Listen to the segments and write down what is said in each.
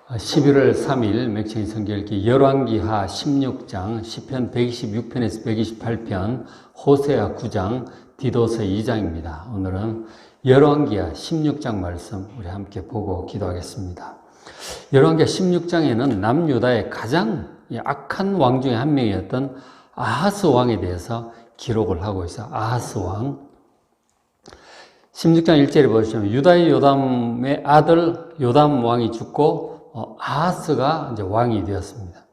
11월 3일 맥체인 성경읽기 열왕기하 16장, 시편 126편에서 128편, 호세아 9장, 디도서 2장입니다. 오늘은 열왕기하 16장 말씀 우리 함께 보고 기도하겠습니다. 열왕기하 16장에는 남유다의 가장 악한 왕 중에 한 명이었던 아하스 왕에 대해서 기록을 하고 있어요. 아하스 왕. 16장 1절에 보시면 유다의 요담의 아들 요담 왕이 죽고 아하스가 이제 왕이 되었습니다.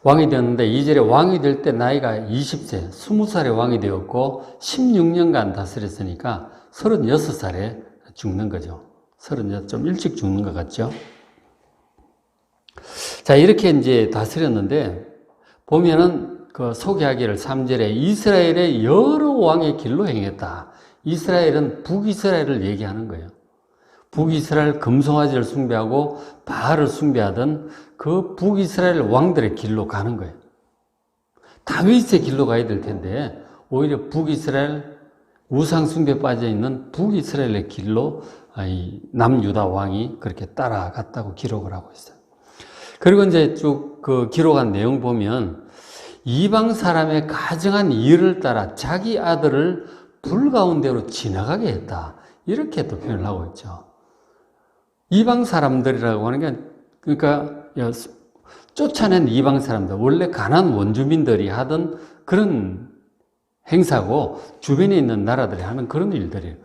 왕이 되었는데 2절에 왕이 될 때 나이가 20세, 20살에 왕이 되었고 16년간 다스렸으니까 36살에 죽는 거죠. 36, 좀 일찍 죽는 것 같죠. 자, 이렇게 이제 다스렸는데 보면은 그 소개하기를 3절에 이스라엘의 여러 왕의 길로 행했다. 이스라엘은 북이스라엘을 얘기하는 거예요. 북이스라엘 금송아지를 숭배하고 바알을 숭배하던 그 북이스라엘 왕들의 길로 가는 거예요. 다윗의 길로 가야 될 텐데 오히려 북이스라엘 우상 숭배에 빠져 있는 북이스라엘의 길로 남유다 왕이 그렇게 따라갔다고 기록을 하고 있어요. 그리고 이제 쭉 그 기록한 내용 보면 이방 사람의 가증한 일을 따라 자기 아들을 불 가운데로 지나가게 했다. 이렇게 또 표현을 하고 있죠. 이방 사람들이라고 하는 게, 그러니까, 쫓아낸 이방 사람들, 원래 가나안 원주민들이 하던 그런 행사고, 주변에 있는 나라들이 하는 그런 일들이에요.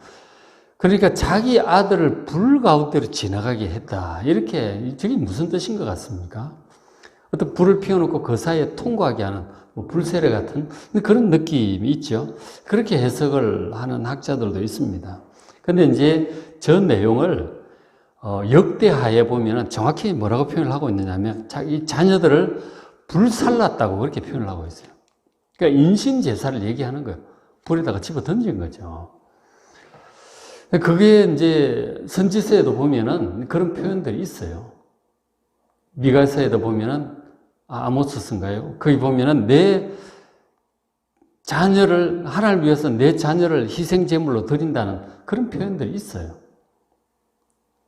그러니까 자기 아들을 불 가운데로 지나가게 했다. 이렇게, 저게 무슨 뜻인 것 같습니까? 어떤 불을 피워놓고 그 사이에 통과하게 하는, 불세례 같은 그런 느낌이 있죠. 그렇게 해석을 하는 학자들도 있습니다. 근데 이제 저 내용을 역대하에 보면 정확히 뭐라고 표현을 하고 있느냐면 자기 자녀들을 불살랐다고 그렇게 표현을 하고 있어요. 그러니까 인신제사를 얘기하는 거예요. 불에다가 집어 던진 거죠. 그게 이제 선지서에도 보면은 그런 표현들이 있어요. 미가서에도 보면은 아모스인가요? 거기 보면은 내 자녀를 하나님을 위해서 내 자녀를 희생 제물로 드린다는 그런 표현들이 있어요.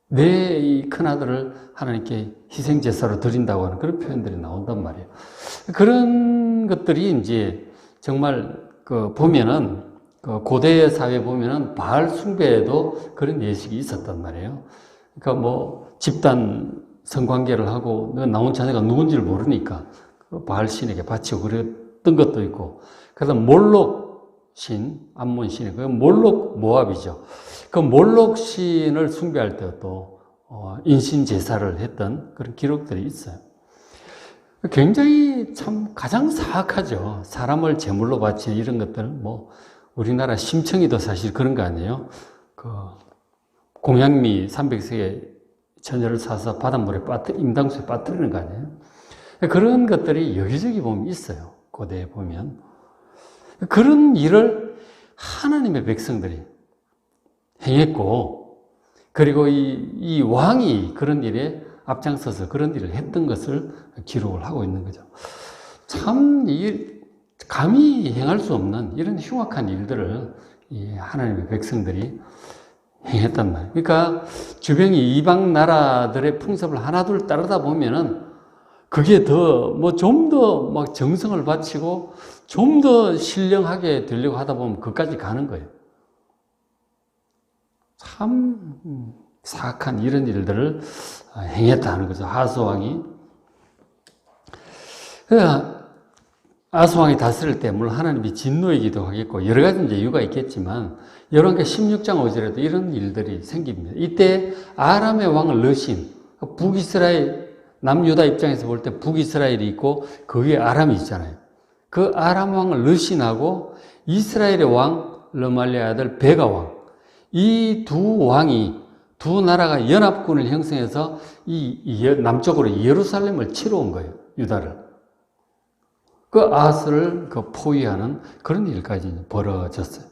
내 이 큰아들을 하나님께 희생 제사로 드린다고 하는 그런 표현들이 나온단 말이에요. 그런 것들이 이제 정말 그 보면은 그 고대 사회 보면은 바알 숭배에도 그런 예식이 있었단 말이에요. 그러니까 뭐 집단 성관계를 하고 나온 자녀가 누군지를 모르니까 바알 신에게 바치고 그랬던 것도 있고, 그래서 몰록 신, 암몬 신이 그 몰록 모압이죠. 그 몰록 신을 숭배할 때도 인신 제사를 했던 그런 기록들이 있어요. 굉장히 참 가장 사악하죠. 사람을 제물로 바치는 이런 것들은 뭐 우리나라 심청이도 사실 그런 거 아니에요? 그 공양미 300세의 처녀를 사서 바닷물에 임당수에 빠뜨리는 거 아니에요? 그런 것들이 여기저기 보면 있어요. 고대에 보면. 그런 일을 하나님의 백성들이 행했고, 그리고 이 왕이 그런 일에 앞장서서 그런 일을 했던 것을 기록을 하고 있는 거죠. 참, 감히 행할 수 없는 이런 흉악한 일들을 이 하나님의 백성들이 행했단 말이에요. 그러니까 주변이 이방 나라들의 풍습을 하나둘 따르다 보면은 그게 더 뭐 좀 더 막 정성을 바치고 좀 더 신령하게 되려고 하다 보면 그까지 가는 거예요. 참 사악한 이런 일들을 행했다는 거죠. 아하스 왕이. 아하스 왕이 다스릴 때 물론 하나님이 진노이기도 하겠고 여러 가지 이제 이유가 있겠지만 열왕기하 16장 5절에도 이런 일들이 생깁니다. 이때 아람의 왕 르신, 북이스라엘, 남유다 입장에서 볼 때 북이스라엘이 있고 그 위에 아람이 있잖아요. 그 아람 왕 르신하고 이스라엘의 왕 르말리아의 아들 베가 왕, 이 두 왕이 두 나라가 연합군을 형성해서 이 남쪽으로 예루살렘을 치러 온 거예요. 유다를. 그 아하스를 그 포위하는 그런 일까지 벌어졌어요.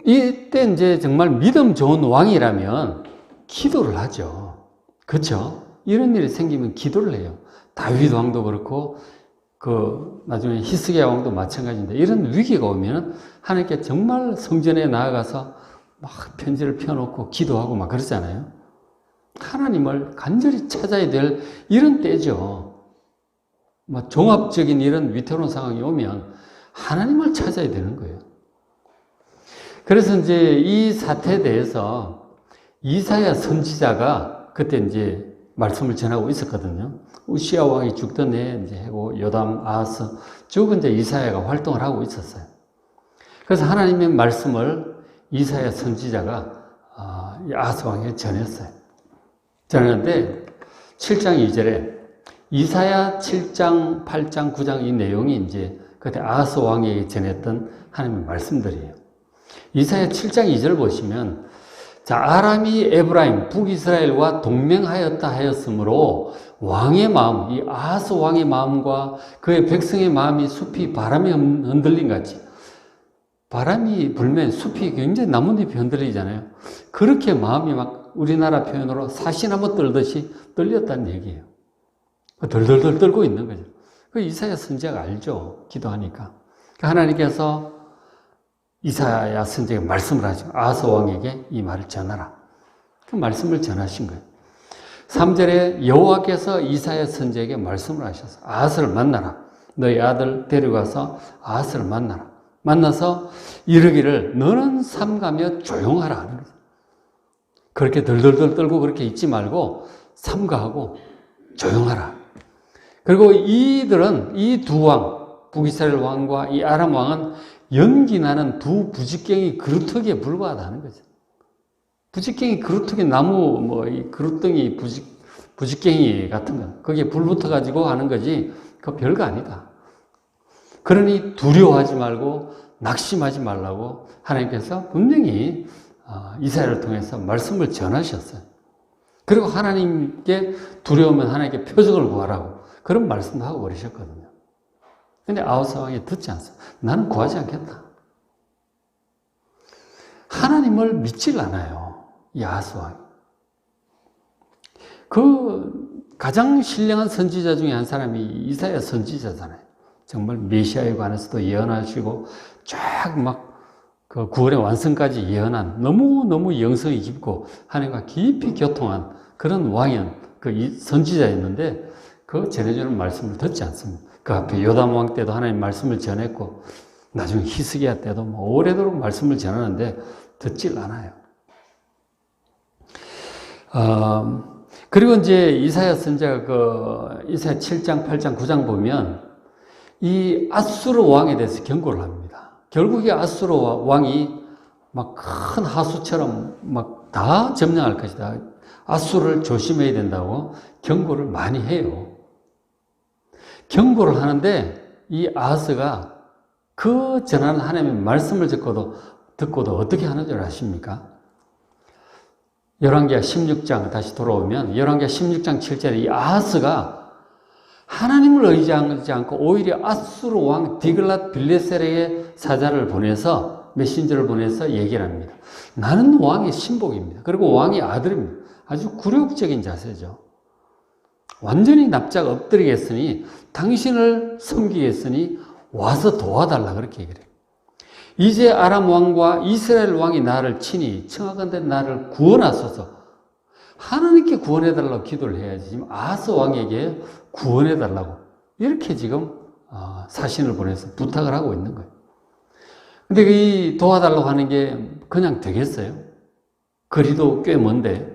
이때 이제 정말 믿음 좋은 왕이라면 기도를 하죠. 그렇죠? 이런 일이 생기면 기도를 해요. 다윗 왕도 그렇고 나중에 히스기야 왕도 마찬가지인데 이런 위기가 오면 하나님께 정말 성전에 나아가서 막 편지를 펴놓고 기도하고 막 그러잖아요. 하나님을 간절히 찾아야 될 이런 때죠. 뭐 종합적인 이런 위태로운 상황이 오면 하나님을 찾아야 되는 거예요. 그래서 이제 이 사태에 대해서 이사야 선지자가 그때 이제 말씀을 전하고 있었거든요. 우시야 왕이 죽던 해에 이제 해고 요담, 아하스 쭉 이제 이사야가 활동을 하고 있었어요. 그래서 하나님의 말씀을 이사야 선지자가 아하스 왕에게 전했어요. 전했는데 7장 2절에 이사야 7장, 8장, 9장 이 내용이 이제 그때 아하스 왕에게 전했던 하나님의 말씀들이에요. 이사야 7장 2절 보시면 자, 아람이 에브라임, 북이스라엘과 동맹하였다 하였으므로 왕의 마음, 이 아하스 왕의 마음과 그의 백성의 마음이 숲이 바람에 흔들린 같이 바람이 불면 숲이 굉장히 나뭇잎이 흔들리잖아요. 그렇게 마음이 막 우리나라 표현으로 사시나무 떨듯이 떨렸다는 얘기예요. 덜덜덜 떨고 있는 거죠. 그 이사야 선지자가 알죠. 기도하니까. 하나님께서 이사야 선지자가 말씀을 하죠. 아하스 왕에게 이 말을 전하라. 그 말씀을 전하신 거예요. 3절에 여호와께서 이사야 선지자에게 말씀을 하셔서 아하스를 만나라. 너희 아들 데려가서 아하스를 만나라. 만나서 이르기를 너는 삼가며 조용하라 하는 거죠. 그렇게 덜덜덜 떨고 그렇게 있지 말고 삼가하고 조용하라. 그리고 이들은 이 두 왕, 북이스라엘 왕과 이 아람 왕은 연기 나는 두 부직갱이 그루터기에 불과하다는 거죠. 부직갱이 그루터기 나무 이 그루덩이 부직갱이 같은 거 거기에 불 붙어가지고 하는 거지 그거 별거 아니다. 그러니 두려워하지 말고 낙심하지 말라고 하나님께서 분명히 이사야를 통해서 말씀을 전하셨어요. 그리고 하나님께 두려우면 하나님께 표적을 구하라고 그런 말씀도 하고 그러셨거든요. 근데 아하스 왕이 듣지 않습니다. 나는 구하지 않겠다. 하나님을 믿질 않아요. 이 아하스 왕이. 그 가장 신령한 선지자 중에 한 사람이 이사야 선지자잖아요. 정말 메시아에 관해서도 예언하시고 쫙 막 그 구원의 완성까지 예언한 너무너무 영성이 깊고 하나님과 깊이 교통한 그런 왕이었 그 선지자였는데 그 전해주는 말씀을 듣지 않습니다. 그 앞에 요담 왕 때도 하나님 말씀을 전했고 나중에 히스기야 때도 오래도록 말씀을 전하는데 듣질 않아요. 그리고 이제 이사야 선지자가 이사야 7장, 8장, 9장 보면 이 아수르 왕에 대해서 경고를 합니다. 결국에 아수르 왕이 막 큰 하수처럼 막 다 점령할 것이다. 아수르를 조심해야 된다고 경고를 많이 해요. 경고를 하는데 이 아하스가 그 전하는 하나님의 말씀을 듣고도 어떻게 하는 줄 아십니까? 열왕기하 16장 다시 돌아오면 열왕기하 16장 7절에 이 아하스가 하나님을 의지하지 않고 오히려 아수르 왕 디글랏 빌레셀에게 사자를 보내서 메신저를 보내서 얘기를 합니다. 나는 왕의 신복입니다. 그리고 왕의 아들입니다. 아주 굴욕적인 자세죠. 완전히 납작 엎드리겠으니 당신을 섬기겠으니 와서 도와달라 그렇게 얘기를 해요. 이제 아람 왕과 이스라엘 왕이 나를 친히 청하건대 나를 구원하소서. 하나님께 구원해달라고 기도를 해야지. 지금 아하스 왕에게 구원해달라고 이렇게 지금 사신을 보내서 부탁을 하고 있는 거예요. 근데 이 도와달라고 하는 게 그냥 되겠어요? 거리도 꽤 먼데.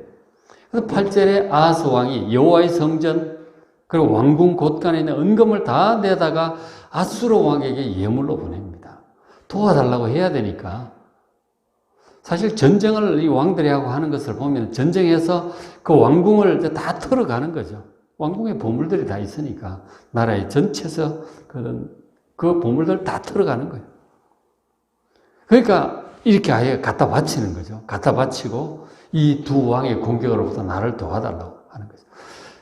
그래서 8절에 아하스 왕이 여호와의 성전 그리고 왕궁 곳간에 있는 은금을 다 내다가 아수르 왕에게 예물로 보냅니다. 도와달라고 해야 되니까. 사실 전쟁을 이 왕들이 하고 하는 것을 보면 전쟁에서 그 왕궁을 다 털어가는 거죠. 왕궁에 보물들이 다 있으니까 나라의 전체에서 그 보물들 다 털어가는 거예요. 그러니까 이렇게 아예 갖다 바치는 거죠. 갖다 바치고 이 두 왕의 공격으로부터 나를 도와달라고 하는 거죠.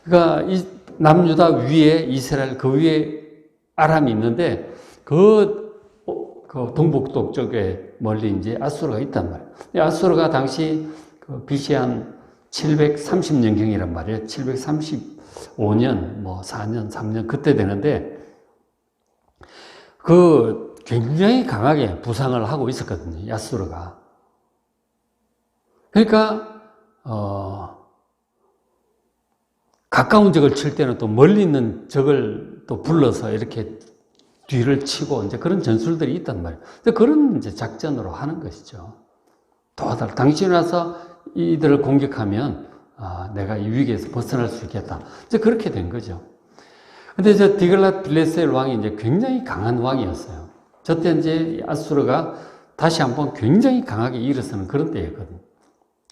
그러니까 이 남유다 위에 이스라엘 그 위에 아람이 있는데 그 동북도 쪽에 멀리 이제 아수르가 있단 말이에요. 아수르가 당시 BC 한 730년경이란 말이에요. 735년, 4년, 3년 그때 되는데 굉장히 강하게 부상을 하고 있었거든요. 아수르가. 그러니까 가까운 적을 칠 때는 또 멀리 있는 적을 또 불러서 이렇게 뒤를 치고 이제 그런 전술들이 있단 말이에요. 그런 이제 작전으로 하는 것이죠. 도와달라. 당신이 와서 이들을 공격하면 내가 이 위기에서 벗어날 수 있겠다. 이제 그렇게 된 거죠. 근데 이제 디글랏 빌레셀 왕이 이제 굉장히 강한 왕이었어요. 저때 이제 아수르가 다시 한번 굉장히 강하게 일어서는 그런 때였거든요.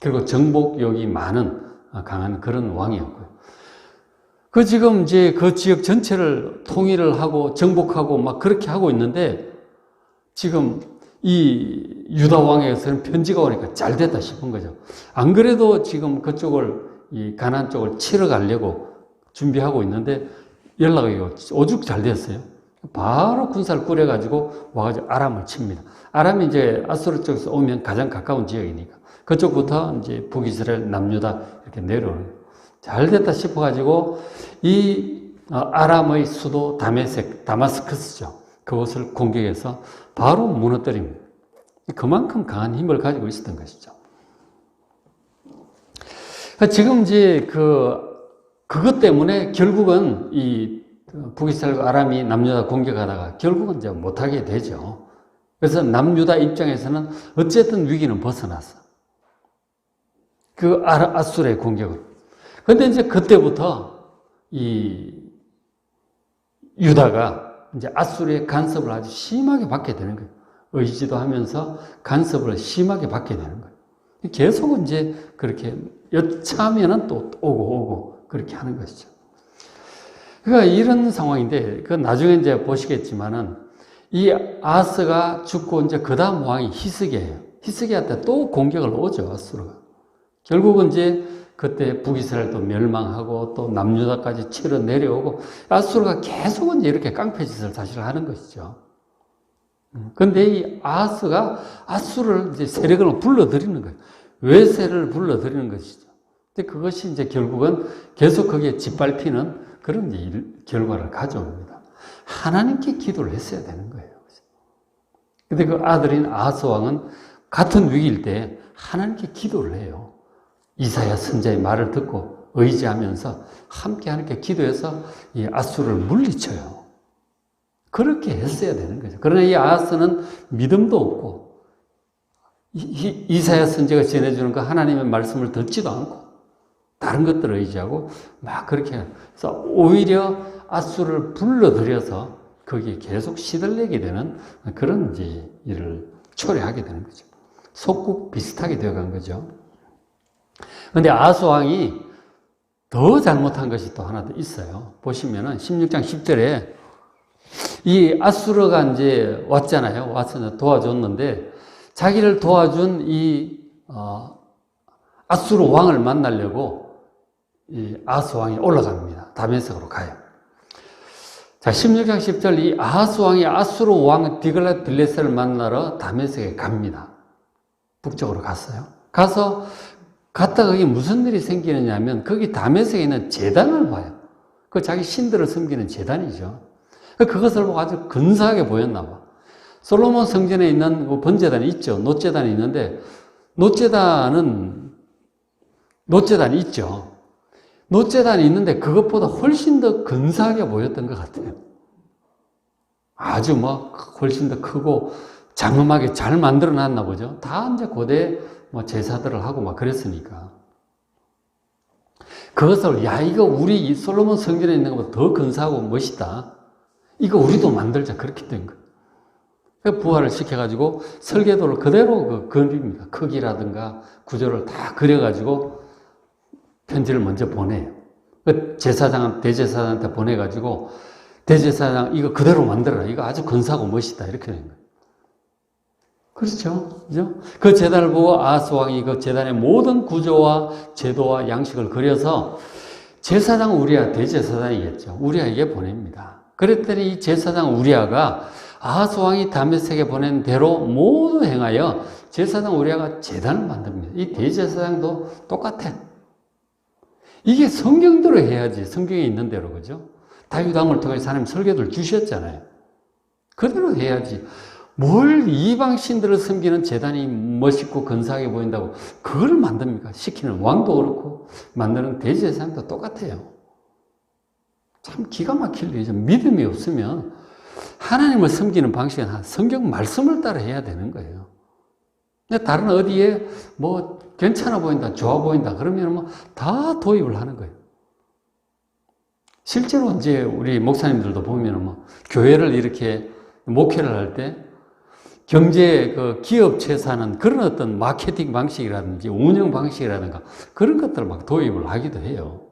그리고 정복력이 많은 강한 그런 왕이었고요. 그 지금 이제 그 지역 전체를 통일을 하고 정복하고 막 그렇게 하고 있는데 지금 이 유다 왕에게서는 편지가 오니까 잘 됐다 싶은 거죠. 안 그래도 지금 그쪽을 이 가나안 쪽을 치러 가려고 준비하고 있는데 연락이 오죽 잘 됐어요. 바로 군사를 꾸려가지고 와가지고 아람을 칩니다. 아람이 이제 아수르 쪽에서 오면 가장 가까운 지역이니까 그쪽부터 이제 북이스라엘, 남유다 이렇게 내려오는 거예요. 잘 됐다 싶어가지고 이 아람의 수도 다마스커스죠. 그것을 공격해서 바로 무너뜨립니다. 그만큼 강한 힘을 가지고 있었던 것이죠. 지금 이제 그것 때문에 결국은 이 북이스라엘과 아람이 남유다 공격하다가 결국은 이제 못하게 되죠. 그래서 남유다 입장에서는 어쨌든 위기는 벗어났어. 그 아수르의 공격을. 근데 이제 그때부터 이 유다가 이제 아수르의 간섭을 아주 심하게 받게 되는 거예요. 의지도 하면서 간섭을 심하게 받게 되는 거예요. 계속 이제 그렇게 여차하면은 또 오고 그렇게 하는 것이죠. 그러니까 이런 상황인데, 그 나중에 이제 보시겠지만은 이 아스가 죽고 이제 그 다음 왕이 히스기야예요. 히스기야한테 또 공격을 오죠, 아수르가. 결국은 이제 그때 북이스라엘도 멸망하고 또 남유다까지 치러 내려오고 아수르가 계속은 이렇게 깡패짓을 사실 하는 것이죠. 근데 이 아스가 아수르를 이제 세력을 불러들이는 거예요. 외세를 불러들이는 것이죠. 근데 그것이 이제 결국은 계속 거기에 짓밟히는 그런 결과를 가져옵니다. 하나님께 기도를 했어야 되는 거예요. 근데 그 아들인 아하스 왕은 같은 위기일 때 하나님께 기도를 해요. 이사야 선지자의 말을 듣고 의지하면서 함께 하나님께 기도해서 이 아수르를 물리쳐요. 그렇게 했어야 되는 거죠. 그러나 이 아하스는 믿음도 없고 이사야 선지자가 전해주는 그 하나님의 말씀을 듣지도 않고 다른 것들을 의지하고 막 그렇게 해서 오히려 아수르를 불러들여서 거기에 계속 시들리게 되는 그런 이제 일을 초래하게 되는 거죠. 속국 비슷하게 되어간 거죠. 그런데 아하스 왕이 더 잘못한 것이 또 하나 더 있어요. 보시면은 16장 10절에 이 아수르가 이제 왔잖아요. 와서 도와줬는데 자기를 도와준 이 아수르 왕을 만나려고 이 아하스 왕이 올라갑니다. 다메섹으로 가요. 자, 16장 10절 이 아하스 왕이 아수르 왕 디글랏 빌레셀을 만나러 다메섹에 갑니다. 북쪽으로 갔어요. 갔다가 거기 무슨 일이 생기느냐 하면 거기 다메섹에 있는 제단을 봐요. 그 자기 신들을 섬기는 제단이죠. 그것을 보고 아주 근사하게 보였나 봐. 솔로몬 성전에 있는 번제단이 있죠. 놋제단이 있는데 놋제단이 있죠. 놋제단이 있는데 그것보다 훨씬 더 근사하게 보였던 것 같아요. 아주 막 훨씬 더 크고 장엄하게 잘 만들어 놨나 보죠. 다 이제 고대 제사들을 하고 막 그랬으니까. 그것을 이거 우리 솔로몬 성전에 있는 것보다 더 근사하고 멋있다. 이거 우리도 만들자. 그렇게 된 거예요. 부활을 시켜가지고 설계도를 그대로 그립니다. 크기라든가 구조를 다 그려가지고 편지를 먼저 보내요. 대제사장한테 보내가지고 대제사장 이거 그대로 만들어라. 이거 아주 근사하고 멋있다. 이렇게 된 거예요. 그렇죠? 그죠? 그 제단을 보고 아하스 왕이 그 제단의 모든 구조와 제도와 양식을 그려서 제사장 우리아, 대제사장이겠죠. 우리아에게 보냅니다. 그랬더니 이 제사장 우리아가 아하스 왕이 다메섹에 보낸 대로 모두 행하여 제사장 우리아가 제단을 만듭니다. 이 대제사장도 똑같아. 이게 성경대로 해야지. 성경에 있는 대로, 그죠? 다윗 왕을 통해서 하나님 설계도를 주셨잖아요. 그대로 해야지. 뭘 이방 신들을 섬기는 제단이 멋있고 근사하게 보인다고 그걸 만듭니까? 시키는 왕도 그렇고 만드는 대제사장도 똑같아요. 참 기가 막힐 일이죠. 믿음이 없으면 하나님을 섬기는 방식은 성경 말씀을 따라 해야 되는 거예요. 근데 다른 어디에 뭐 괜찮아 보인다, 좋아 보인다 그러면 뭐 다 도입을 하는 거예요. 실제로 이제 우리 목사님들도 보면 뭐 교회를 이렇게 목회를 할 때 경제 그 기업체에서 하는 그런 어떤 마케팅 방식이라든지 운영 방식이라든가 그런 것들을 막 도입을 하기도 해요.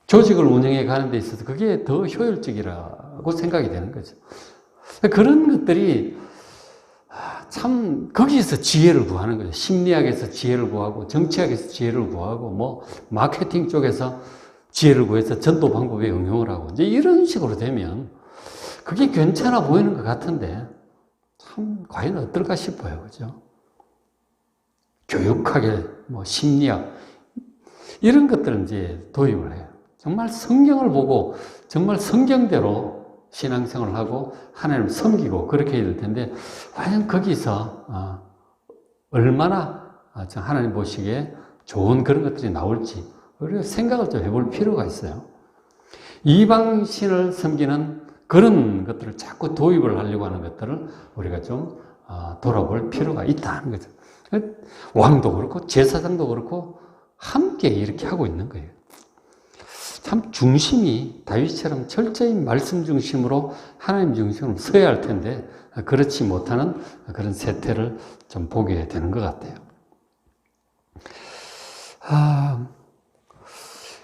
조직을 운영해 가는 데 있어서 그게 더 효율적이라고 생각이 되는 거죠. 그런 것들이 참 거기에서 지혜를 구하는 거죠. 심리학에서 지혜를 구하고 정치학에서 지혜를 구하고 뭐 마케팅 쪽에서 지혜를 구해서 전도 방법에 응용을 하고 이제 이런 식으로 되면 그게 괜찮아 보이는 것 같은데 참 과연 어떨까 싶어요. 그죠? 교육학에 뭐 심리학 이런 것들을 이제 도입을 해요. 정말 성경을 보고 정말 성경대로 신앙생활을 하고 하나님을 섬기고 그렇게 해야 될 텐데 과연 거기서 얼마나 하나님 보시기에 좋은 그런 것들이 나올지 우리가 생각을 좀 해볼 필요가 있어요. 이방신을 섬기는 그런 것들을 자꾸 도입을 하려고 하는 것들을 우리가 좀 돌아볼 필요가 있다는 거죠. 왕도 그렇고 제사장도 그렇고 함께 이렇게 하고 있는 거예요. 참 중심이 다윗처럼 철저히 말씀 중심으로 하나님 중심으로 서야 할 텐데 그렇지 못하는 그런 세태를 좀 보게 되는 것 같아요.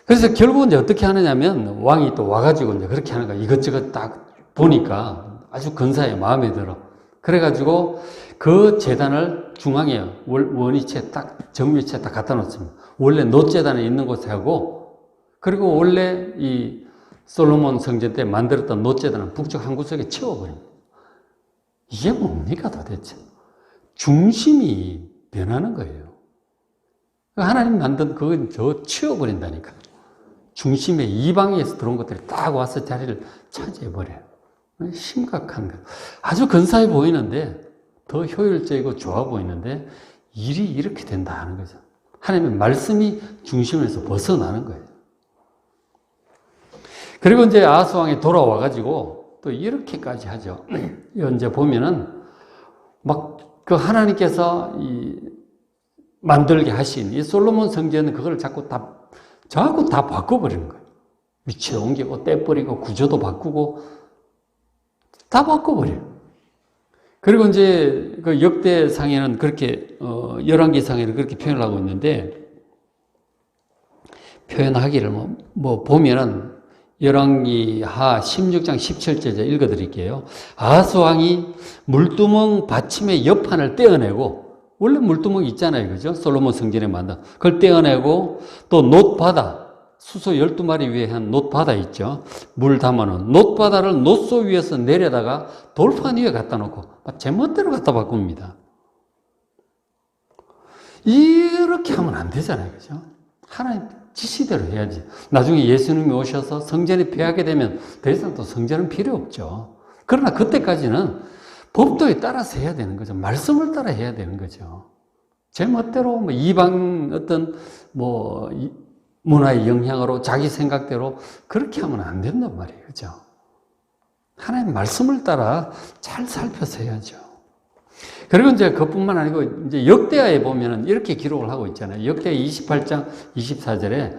그래서 결국은 이제 어떻게 하느냐면 왕이 또 와가지고 이제 그렇게 하는 거야. 이것저것 딱 보니까 아주 근사해 마음에 들어. 그래가지고 그 제단을 중앙에 원위치에 딱 정위치에 딱 갖다 놓습니다. 원래 놋제단에 있는 곳에 하고 그리고 원래 이 솔로몬 성전 때 만들었던 놋제단은 북쪽 한 구석에 치워버립니다. 이게 뭡니까 도대체? 중심이 변하는 거예요. 하나님 만든 그건 저 치워버린다니까. 중심에 이방에서 들어온 것들이 딱 와서 자리를 차지해버려요. 심각한 거. 아주 근사해 보이는데 더 효율적이고 좋아 보이는데 일이 이렇게 된다 하는 거죠. 하나님의 말씀이 중심에서 벗어나는 거예요. 그리고 이제 아하스 왕이 돌아와가지고 또 이렇게까지 하죠. 이제 보면은 막 그 하나님께서 만들게 하신 이 솔로몬 성전은 그걸 자꾸 다 바꿔버리는 거예요. 위치에 옮기고 떼버리고 구조도 바꾸고 다 바꿔버려요. 그리고 이제 그 역대상에는 그렇게 열왕기상에는 그렇게 표현을 하고 있는데 표현하기를 뭐 보면은 열왕기하 16장 17절 읽어드릴게요. 아하스 왕이 물두멍 받침의 옆판을 떼어내고 원래 물두멍이 있잖아요. 그죠? 솔로몬 성전에 만든 그걸 떼어내고 또 놋바다 수소 12마리 위에 한 놋바다 있죠. 물 담아놓은 놋바다를 놋소 위에서 내려다가 돌판 위에 갖다 놓고 제멋대로 갖다 바꿉니다. 이렇게 하면 안 되잖아요. 그죠? 하나님 지시대로 해야지. 나중에 예수님이 오셔서 성전이 폐하게 되면 더 이상 또 성전은 필요 없죠. 그러나 그때까지는 법도에 따라서 해야 되는 거죠. 말씀을 따라 해야 되는 거죠. 제 멋대로 뭐 이방 어떤 뭐 문화의 영향으로 자기 생각대로 그렇게 하면 안 된단 말이에요. 그죠? 하나님 말씀을 따라 잘 살펴서 해야죠. 그리고 이제 그뿐만 아니고 이제 역대하에 보면은 이렇게 기록을 하고 있잖아요. 역대하 28장 24절에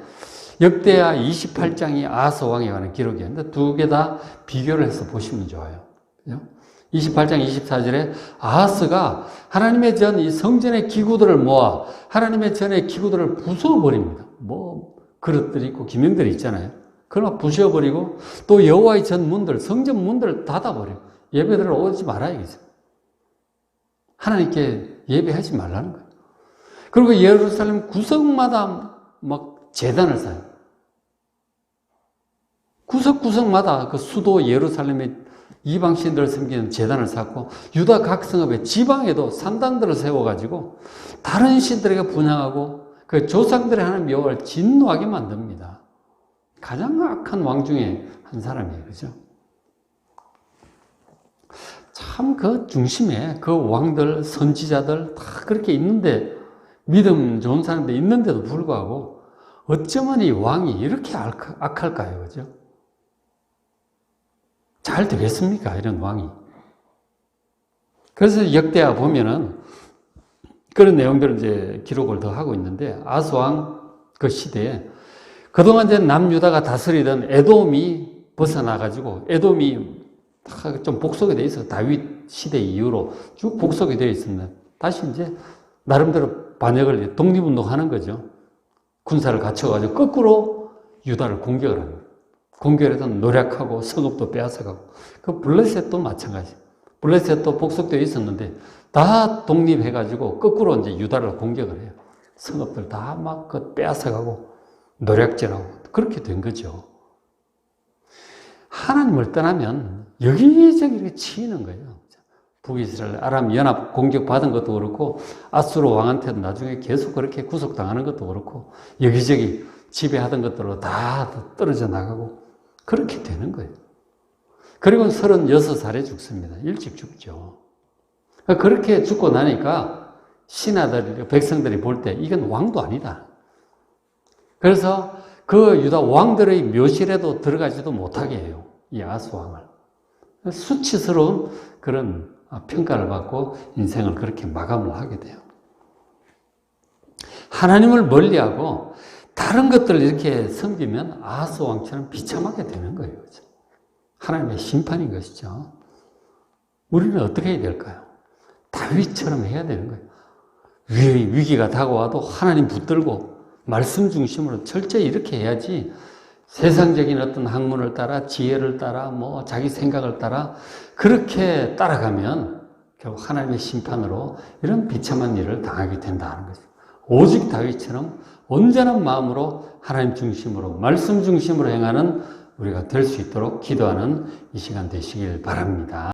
역대하 28장이 아하스 왕에 관한 기록이었는데 두 개 다 비교를 해서 보시면 좋아요. 그죠? 28장 24절에 아하스가 하나님의 전 이 성전의 기구들을 모아 하나님의 전의 기구들을 부숴버립니다. 뭐 그릇들이 있고 기명들이 있잖아요. 그러나 부숴버리고 또 여호와의 전 문들, 성전 문들을 닫아버려요. 예배드리러 오지 말아야겠어요. 하나님께 예배하지 말라는 거예요. 그리고 예루살렘 구석마다 막 제단을 쌓아요. 구석구석마다 그 수도 예루살렘에 이방신들을 섬기는 제단을 쌓고 유다 각 성읍의 지방에도 산당들을 세워가지고 다른 신들에게 분향하고 그 조상들의 하나님 여호와를 진노하게 만듭니다. 가장 악한 왕 중에 한 사람이에요. 그죠? 참 그 중심에 그 왕들, 선지자들 다 그렇게 있는데, 믿음 좋은 사람들 있는데도 불구하고 어쩌면 이 왕이 이렇게 악할까요? 그죠? 잘 되겠습니까? 이런 왕이. 그래서 역대하 보면은 그런 내용들을 이제 기록을 더 하고 있는데, 아스왕 그 시대에 그동안 이제 남유다가 다스리던 에돔이 벗어나가지고, 에돔이 좀 복속이 돼 있어. 다윗 시대 이후로 쭉 복속이 되어 있었는데, 다시 이제 나름대로 반역을, 독립운동하는 거죠. 군사를 갖춰가지고 거꾸로 유다를 공격을 합니다. 공격해서 노략하고 성읍도 빼앗아가고. 그 블레셋도 마찬가지. 블레셋도 복속되어 있었는데 다 독립해가지고 거꾸로 이제 유다를 공격을 해요. 성읍들 다 막 빼앗아가고 노략질하고 그렇게 된 거죠. 하나님을 떠나면 여기저기 이렇게 치이는 거예요. 북이스라엘 아람 연합 공격받은 것도 그렇고, 아수르 왕한테도 나중에 계속 그렇게 구속당하는 것도 그렇고, 여기저기 지배하던 것들로 다 떨어져 나가고 그렇게 되는 거예요. 그리고 36살에 죽습니다. 일찍 죽죠. 그렇게 죽고 나니까 신하들, 백성들이 볼 때 이건 왕도 아니다. 그래서 그 유다 왕들의 묘실에도 들어가지도 못하게 해요. 이 아스왕을. 수치스러운 그런 평가를 받고 인생을 그렇게 마감을 하게 돼요. 하나님을 멀리하고 다른 것들을 이렇게 섬기면 아하스왕처럼 비참하게 되는 거예요. 하나님의 심판인 것이죠. 우리는 어떻게 해야 될까요? 다윗처럼 해야 되는 거예요. 위기가 다가와도 하나님 붙들고 말씀 중심으로 철저히 이렇게 해야지, 세상적인 어떤 학문을 따라, 지혜를 따라, 자기 생각을 따라 그렇게 따라가면 결국 하나님의 심판으로 이런 비참한 일을 당하게 된다는 거죠. 오직 다윗처럼 온전한 마음으로 하나님 중심으로, 말씀 중심으로 행하는 우리가 될 수 있도록 기도하는 이 시간 되시길 바랍니다.